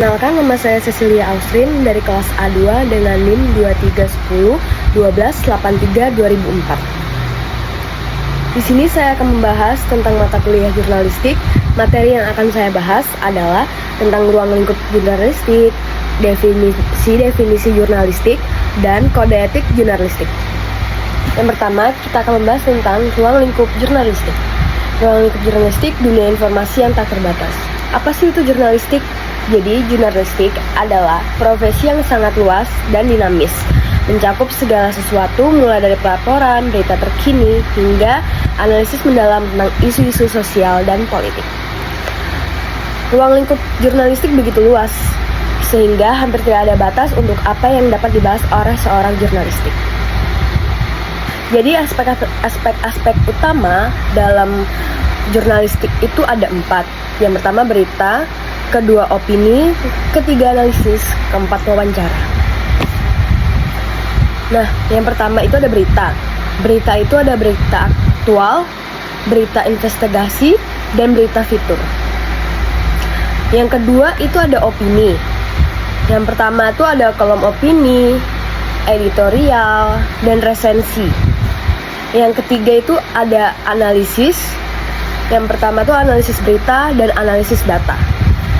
Kenalkan, nama saya Cecilia Austrin dari kelas A2 dengan NIM 2310-1283-2004. Di sini saya akan membahas tentang mata kuliah jurnalistik. Materi yang akan saya bahas adalah tentang ruang lingkup jurnalistik, definisi jurnalistik, dan kode etik jurnalistik. Yang pertama, kita akan membahas tentang ruang lingkup jurnalistik. Ruang lingkup jurnalistik, dunia informasi yang tak terbatas. Apa sih itu jurnalistik? Jadi, jurnalistik adalah profesi yang sangat luas dan dinamis, mencakup segala sesuatu mulai dari pelaporan, berita terkini, hingga analisis mendalam tentang isu-isu sosial dan politik. Ruang lingkup jurnalistik begitu luas, sehingga hampir tidak ada batas untuk apa yang dapat dibahas oleh seorang jurnalistik. Jadi, aspek-aspek utama dalam jurnalistik itu ada 4. Yang pertama berita, kedua opini, ketiga analisis, keempat wawancara. Nah, yang pertama itu ada berita. Berita itu ada berita aktual, berita investigasi, dan berita fitur. Yang kedua itu ada opini. Yang pertama itu ada kolom opini, editorial, dan resensi. Yang ketiga itu ada analisis. Yang pertama itu analisis berita dan analisis data.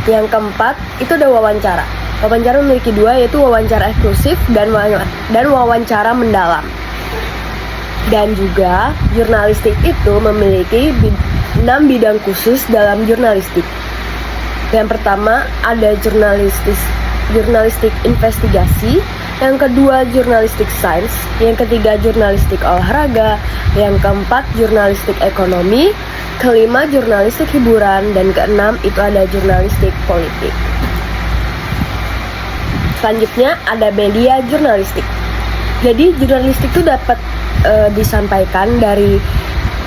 Yang keempat itu ada wawancara. Wawancara memiliki 2, yaitu wawancara eksklusif dan wawancara mendalam. Dan juga jurnalistik itu memiliki 6 bidang khusus dalam jurnalistik. Yang pertama ada jurnalistik investigasi, yang kedua jurnalistik sains, yang ketiga jurnalistik olahraga, yang keempat jurnalistik ekonomi, kelima jurnalistik hiburan, dan keenam itu ada jurnalistik politik. Selanjutnya ada media jurnalistik. Jadi jurnalistik itu dapat disampaikan dari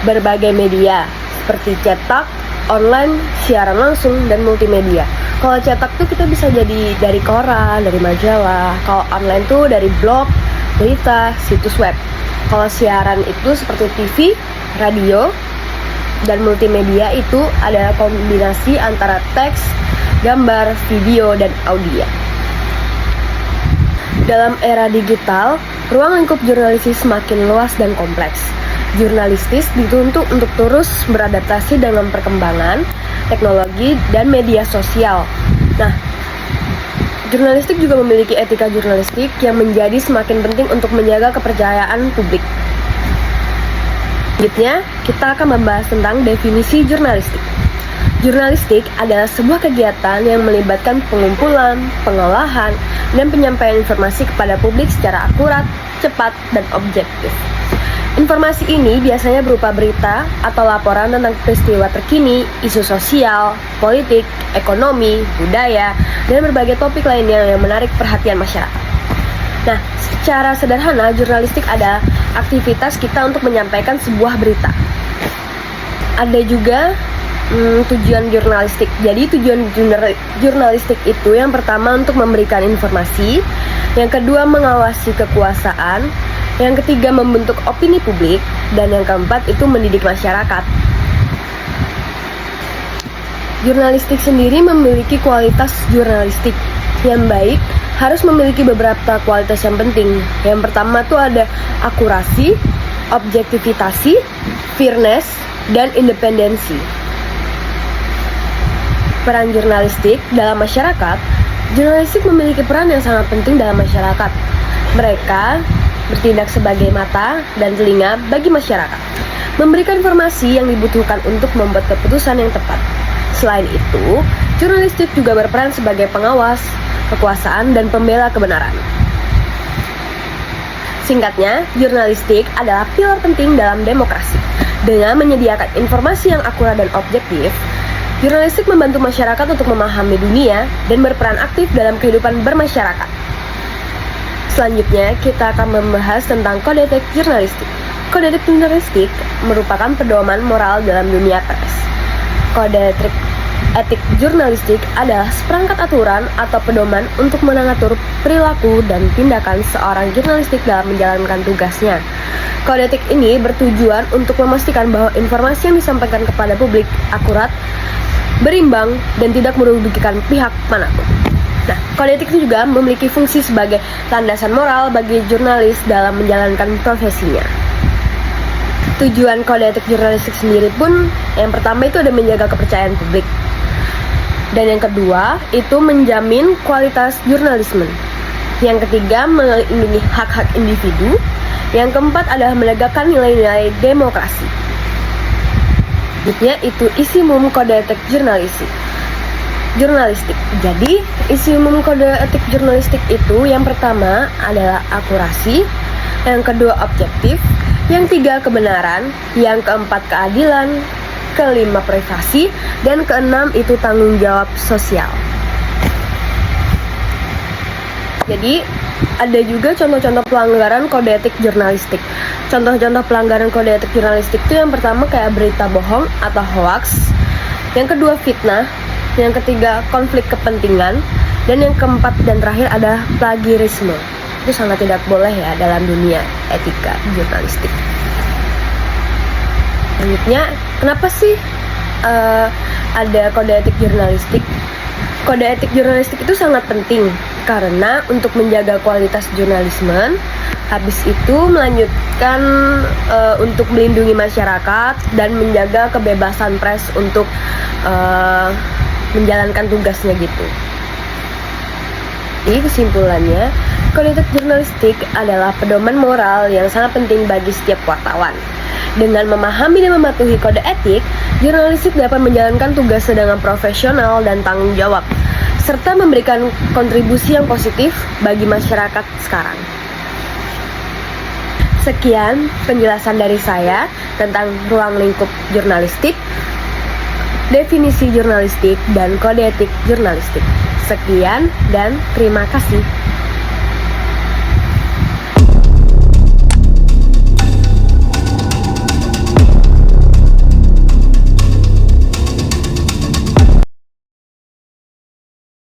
berbagai media seperti cetak, online, siaran langsung, dan multimedia. Kalau cetak tuh kita bisa jadi dari koran, dari majalah. Kalau online tuh dari blog, berita, situs web. Kalau siaran itu seperti TV, radio, dan multimedia itu adalah kombinasi antara teks, gambar, video, dan audio. Dalam era digital, ruang lingkup jurnalistik semakin luas dan kompleks. Jurnalistis dituntut untuk terus beradaptasi dengan perkembangan teknologi dan media sosial. Nah, jurnalistik juga memiliki etika jurnalistik yang menjadi semakin penting untuk menjaga kepercayaan publik. Selanjutnya, kita akan membahas tentang definisi jurnalistik. Jurnalistik adalah sebuah kegiatan yang melibatkan pengumpulan, pengolahan, dan penyampaian informasi kepada publik secara akurat, cepat, dan objektif. Informasi ini biasanya berupa berita atau laporan tentang peristiwa terkini, isu sosial, politik, ekonomi, budaya, dan berbagai topik lainnya yang menarik perhatian masyarakat. Nah, secara sederhana, jurnalistik adalah aktivitas kita untuk menyampaikan sebuah berita. Ada juga tujuan jurnalistik. Jadi tujuan jurnalistik itu yang pertama untuk memberikan informasi, yang kedua mengawasi kekuasaan, yang ketiga membentuk opini publik, dan yang keempat itu mendidik masyarakat. Jurnalistik sendiri memiliki kualitas jurnalistik yang baik, harus memiliki beberapa kualitas yang penting. Yang pertama tuh ada akurasi, objektivitas, fairness, dan independensi. Peran jurnalistik dalam masyarakat. Jurnalistik memiliki peran yang sangat penting dalam masyarakat. Mereka bertindak sebagai mata dan telinga bagi masyarakat, memberikan informasi yang dibutuhkan untuk membuat keputusan yang tepat. Selain itu, jurnalistik juga berperan sebagai pengawas kekuasaan dan pembela kebenaran. Singkatnya, jurnalistik adalah pilar penting dalam demokrasi. Dengan menyediakan informasi yang akurat dan objektif, jurnalistik membantu masyarakat untuk memahami dunia dan berperan aktif dalam kehidupan bermasyarakat. Selanjutnya, kita akan membahas tentang kode etik jurnalistik. Kode etik jurnalistik merupakan pedoman moral dalam dunia pers. Kode etik jurnalistik adalah seperangkat aturan atau pedoman untuk mengatur perilaku dan tindakan seorang jurnalistik dalam menjalankan tugasnya. Kode etik ini bertujuan untuk memastikan bahwa informasi yang disampaikan kepada publik akurat berimbang, dan tidak merugikan pihak manapun. Nah, kode etik itu juga memiliki fungsi sebagai landasan moral bagi jurnalis dalam menjalankan profesinya. Tujuan kode etik jurnalistik sendiri pun, yang pertama itu ada menjaga kepercayaan publik. Dan yang kedua, itu menjamin kualitas jurnalisme. Yang ketiga, melindungi hak-hak individu. Yang keempat adalah menegakkan nilai-nilai demokrasi. Selanjutnya itu isi umum kode etik jurnalistik. Jadi, isi umum kode etik jurnalistik itu yang pertama adalah akurasi, yang kedua objektif, yang tiga kebenaran, yang keempat keadilan, kelima privasi, dan keenam itu tanggung jawab sosial. Jadi, ada juga contoh-contoh pelanggaran kode etik jurnalistik. Contoh-contoh pelanggaran kode etik jurnalistik itu yang pertama kayak berita bohong atau hoax, yang kedua fitnah, yang ketiga konflik kepentingan, dan yang keempat dan terakhir ada plagiarisme. Itu sangat tidak boleh ya dalam dunia etika jurnalistik. Selanjutnya, kenapa sih ada kode etik jurnalistik? Kode etik jurnalistik itu sangat penting karena untuk menjaga kualitas jurnalisme, habis itu melanjutkan untuk melindungi masyarakat dan menjaga kebebasan pers untuk menjalankan tugasnya gitu. Jadi kesimpulannya, kode etik jurnalistik adalah pedoman moral yang sangat penting bagi setiap wartawan. Dengan memahami dan mematuhi kode etik, jurnalistik dapat menjalankan tugasnya dengan profesional dan tanggung jawab, serta memberikan kontribusi yang positif bagi masyarakat sekarang. Sekian penjelasan dari saya tentang ruang lingkup jurnalistik, definisi jurnalistik, dan kode etik jurnalistik. Sekian dan terima kasih.